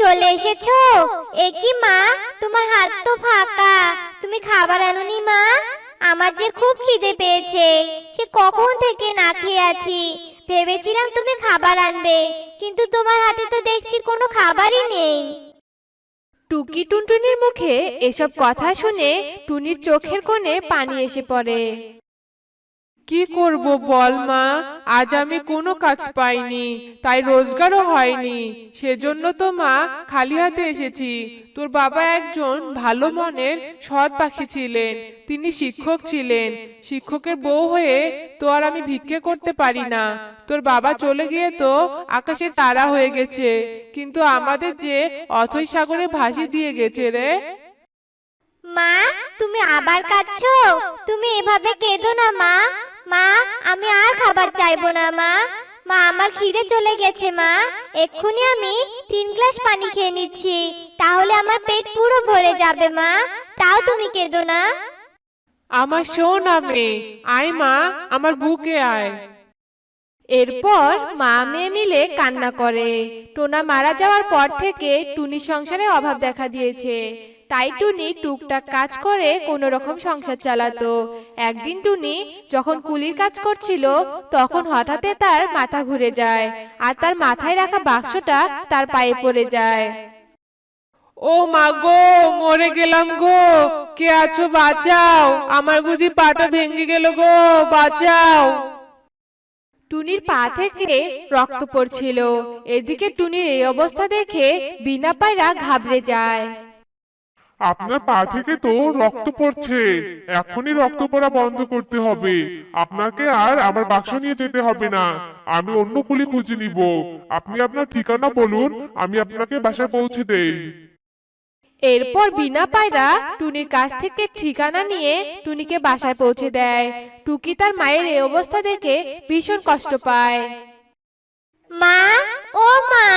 চলে এসেছো? এ কি মা, তোমার হাত তো ফাঁকা, তুমি খাবার আনোনি মা? আমার যে খুব খিদে পেয়েছে, সে কখন থেকে না খেয়ে আছি। ভেবেছিলাম তুমি খাবার আনবে, কিন্তু তোমার হাতে তো দেখছি কোনো খাবারই নেই। টুকি টুনটুনির মুখে এসব কথা শুনে টুনির চোখের কোণে পানি এসে পড়ে। কি করব বল মা, আজ আমি কোনো কাজ পাইনি, তাই রোজগারও হয়নি। সেজন্য তো মা খালি হাতে এসেছি। তোর বাবা একজন ভালো মনের সৎ পাখি ছিলেন, তিনি শিক্ষক ছিলেন। শিক্ষকের বউ হয়ে তো আর আমি ভিক্ষে করতে পারি না। তোর বাবা চলে গিয়ে তো আকাশে তারা হয়ে গেছে, কিন্তু আমাদের যে অথৈ সাগরে ভাসিয়ে দিয়ে গেছে রে। মা, তুমি আবার কাঁদছো? তুমি এভাবে কেঁদো না মা। মা, আমি আর খাবার চাইবো না মা। মা, আমার খিদে চলে গেছে মা। এক্ষুনি আমি 3 গ্লাস পানি খেয়ে নিচ্ছি, তাহলে আমার পেট পুরো ভরে যাবে মা। তাও তুমি কেঁদো না। আমার সোনা মেয়ে, আয় মা, আমার বুকে আয়। এরপর মা মেয়ে মিলে কান্না করে। টোনা মারা যাওয়ার পর থেকে টুনির সংসারে অভাব দেখা দিয়েছে, তাই টুনি টুকটাক কাজ করে কোনো রকম সংসার চালাতো। একদিন টুনি যখন কুলির কাজ করছিল, তখন হঠাৎ তার মাথা ঘুরে যায়, আর তার মাথায় রাখা বাক্সটা তার পায়ে পড়ে যায়। ও মা গো, মরে গেলাম গো, কে আছো বাঁচাও, আমার বুঝি পাটা ভেঙে গেল গো, বাঁচাও। টুনির পা থেকে রক্ত পড়ছিল। এদিকে টুনির এই অবস্থা দেখে বিনা পায়রা ঘাবড়ে যায়। আপনার পা থেকে তো রক্ত পড়ছে, এখনই রক্ত পড়া বন্ধ করতে হবে। আপনাকে আর আমার বাক্স নিয়ে যেতে হবে না, আমি অন্য কুলি খুঁজে নিব। আপনি আপনার ঠিকানা বলুন, আমি আপনাকে বাসায় পৌঁছে দেই। এরপর বিনা পায়রা টুনির কাছ থেকে ঠিকানা নিয়ে টুনিকে বাসায় পৌঁছে দেয়। টুকি তার মায়ের এই অবস্থা দেখে ভীষণ কষ্ট পায়। মা, ও মা,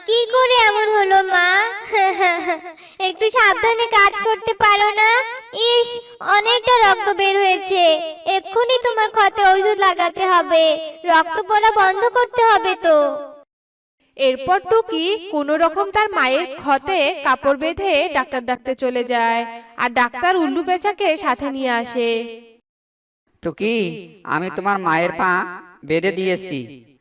কি করে এমন হলো মা? একটু সাবধানে কাজ করতে পারো না? ইস, অনেকটা রক্ত বের হয়েছে। এক্ষুনি তোমার ক্ষতে ওষুধ লাগাতে হবে, রক্ত পড়া বন্ধ করতে হবে তো। এরপর টুকি কোনো রকম তার মায়ের ক্ষতে কাপড় বেঁধে ডাক্তার ডাকতে চলে যায়, আর ডাক্তার উল্লু পেঁচাকে সাথে নিয়ে আসে। টুকি, আমি তোমার মায়ের পা বেঁধে দিয়েছি,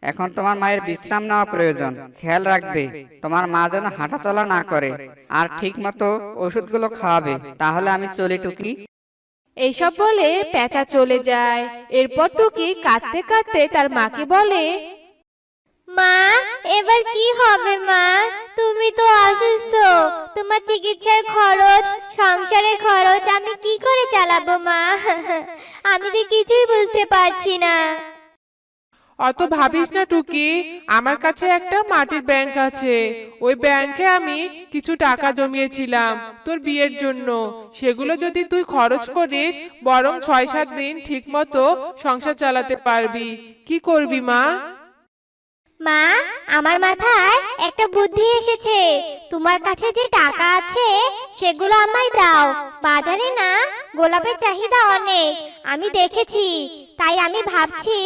এখন তোমার মায়ের বিশ্রাম নেওয়া প্রয়োজন। খেয়াল রাখবে তোমার মা যেন হাঁটাচলা না করে, আর ঠিক মতো ওষুধগুলো খাওয়াবে। তাহলে আমি চলি টুকি। এইসব বলে পেঁচা চলে যায়। এরপর টুকি কাঁদতে কাঁদতে তার মাকে বলে, মা, এবার কি হবে মা? তুমি তো অসুস্থ, তোমার চিকিৎসার খরচ, সংসারের খরচ আমি কি করে চালাবো মা? আমি তো কিছুই বুঝতে পারছি না। অত ভাবিস না টুকি, আমার কাছে একটা মাটির ব্যাংক আছে। ওই ব্যাংকে আমি কিছু টাকা জমিয়েছিলাম তোর বিয়ের জন্য। সেগুলো যদি তুই খরচ করিস, বরং 6-7 দিন ঠিক মতো সংসার চালাতে পারবি। কি করবি মা? মা, আমার মাথায় একটা বুদ্ধি এসেছে। তোমার কাছে যে টাকা আছে সেগুলো আমায় দাও। বাজারে না গোলাপের চাহিদা অনেক, আমি দেখেছি। তাই আমি ভাবছি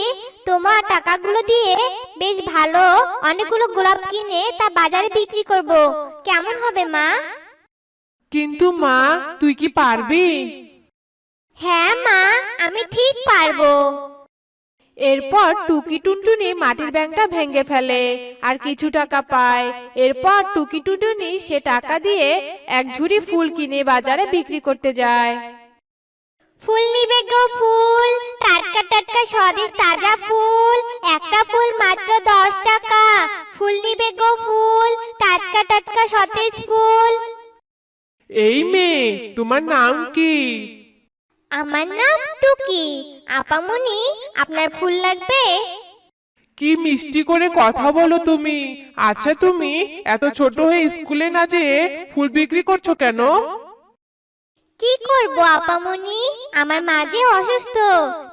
তোমার টাকাগুলো দিয়ে বেশ ভালো অনেকগুলো গোলাপ কিনে তা বাজারে বিক্রি করব। কেমন হবে মা? কিন্তু মা, তুই কি পারবি? হ্যাঁ মা, আমি ঠিক পারবো। এরপর টুকি টুনটুনি মাটির ব্যাংকটা ভেঙে ফেলে আর কিছু টাকা পায়। এরপর টুকি টুনটুনি সে টাকা দিয়ে এক ঝুড়ি ফুল কিনে বাজারে বিক্রি করতে যায়। ফুল নিবে গো ফুল, টাটকা টাটকা সতেজ তাজা ফুল, একটা ফুল মাত্র 10 টাকা। ফুল নিবে গো ফুল, টাটকা টাটকা সতেজ ফুল। এই মেয়ে, তোমার নাম কি? আমার নাম টুকি। আপামনি, আপনার ফুল লাগবে? কি মিষ্টি করে কথা বলো তুমি। আচ্ছা, তুমি এত ছোট হয়ে স্কুলে না যেয়ে ফুল বিক্রি করছো কেন? কি করব আপামনি, আমার মা যে অসুস্থ,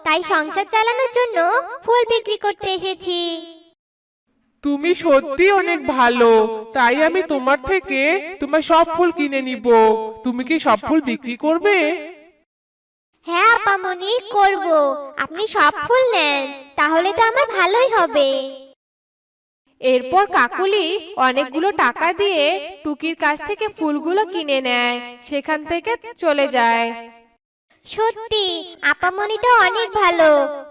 তাই সংসার চালানোর জন্য ফুল বিক্রি করতে এসেছি। তুমি সত্যি অনেক ভালো, তাই আমি তোমার থেকে তোমার সব ফুল কিনে নিব। তুমি কি সব ফুল বিক্রি করবে? হ্যাঁ আপামনি, করব। আপনি সব ফুল নেন, তাহলে তো আমার ভালোই হবে। এরপর কাকুলি অনেকগুলো টাকা দিয়ে টুকির কাছ থেকে ফুলগুলো কিনে নেয়, সেখান থেকে চলে যায়। সত্যি আপামনিটা অনেক ভালো,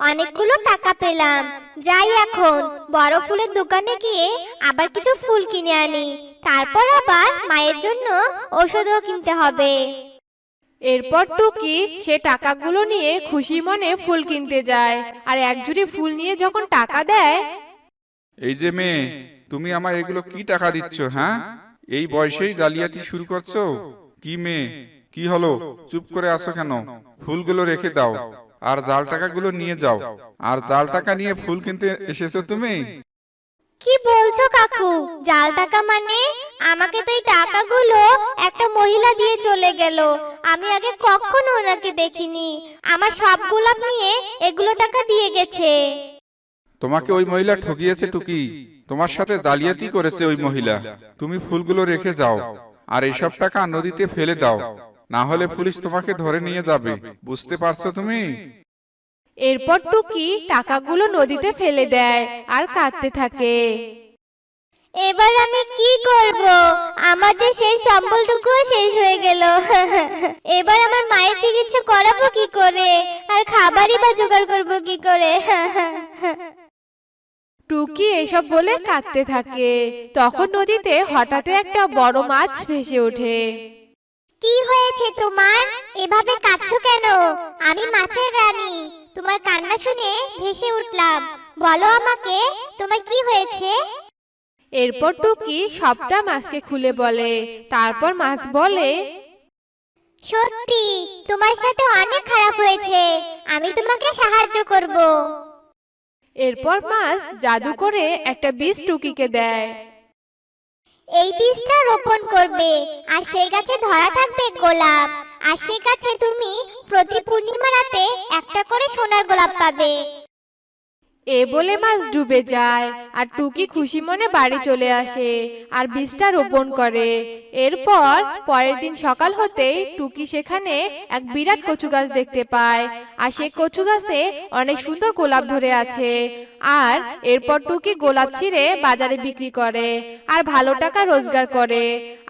অনেকগুলো টাকা পেলাম। যাই এখন বড় ফুলের দোকানে গিয়ে আবার কিছু ফুল কিনে আনি, তারপর আবার মায়ের জন্য ওষুধও কিনতে হবে। এরপর টুকি সে টাকাগুলো নিয়ে খুশি মনে ফুল কিনতে যায়, আর একজুড়ি ফুল নিয়ে যখন টাকা দেয়, এই যে মেয়ে, তুমি আমার এগুলো কি টাকা দিচ্ছ? হ্যাঁ, এই বয়সেই জালিয়াতি শুরু করছো? কি মেয়ে, কি হলো? চুপ করে আছো কেন? ফুলগুলো রেখে দাও আর জাল টাকাগুলো নিয়ে যাও। আর জাল টাকা নিয়ে ফুল কিনতে এসেছো তুমি? কি বলছো কাকু? জাল টাকা মানে? আমাকে তো এই টাকাগুলো একটা মহিলা দিয়ে চলে গেল, আমি আগে কখনো ওনাকে দেখিনি। আমার সব গোলাপ নিয়ে এগুলো টাকা দিয়ে গেছে। তোমাকে ওই মহিলা ঠকিয়েছে টুকি, তোমার সাথে জালিয়াতি করেছে ওই মহিলা। তুমি ফুলগুলো রেখে যাও আর এইসব টাকা নদীতে ফেলে দাও, না হলে পুলিশ তোমাকে ধরে নিয়ে যাবে। বুঝতে পারছো তুমি? এরপর টুকি টাকাগুলো নদীতে ফেলে দেয় আর কাঁদতে থাকে। এবার আমি কি করব? আমার যে সেই সম্বলটুকুও শেষ হয়ে গেল। এবার আমার মায়ের চিকিৎসা করাবো কি করে, আর খাবারই বা জোগাড় করবো কি করে? টুকি এসব বলে কাঁদতে থাকে। তখন নদীতে হঠাৎ একটা বড় মাছ ভেসে ওঠে। কি হয়েছে তোমার? এভাবে কাঁদছো কেন? আমি মাছের রানী, তোমার কান্না শুনে ভেসে উঠলাম। বলো আমাকে, তোমার কি হয়েছে? এরপর টুকি সবটা মাছকে খুলে বলে। তারপর মাছ বলে, সত্যি তোমার সাথে অনেক খারাপ হয়েছে, আমি তোমাকে সাহায্য করব। এরপর মাছ জাদু করে একটা বীজ টুকিকে দেয়। এই বীজটা রোপণ করবে, আর সেই গাছে ধরা থাকবে গোলাপ, আর সেই গাছে তুমি প্রতি পূর্ণিমা রাতে একটা করে সোনার গোলাপ পাবে। এ বলে মাছ ডুবে যায়, আর টুকি খুশি মনে বাড়ি চলে আসে আর বীজটা রোপণ করে। এরপর পরের দিন সকাল হতেই টুকি সেখানে এক বিরাট কচু গাছ দেখতে পায়, আর সেই কচু গাছে অনেক সুন্দর গোলাপ ধরে আছে। আর এরপর টুকি গোলাপ ছিঁড়ে বাজারে বিক্রি করে আর ভালো টাকা রোজগার করে।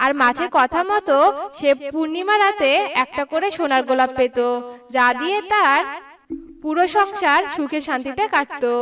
আর মাছের কথা মতো সে পূর্ণিমা রাতে একটা করে সোনার গোলাপ পেত, যা দিয়ে তার পুরো সংসার সুখে শান্তিতে কাটতো।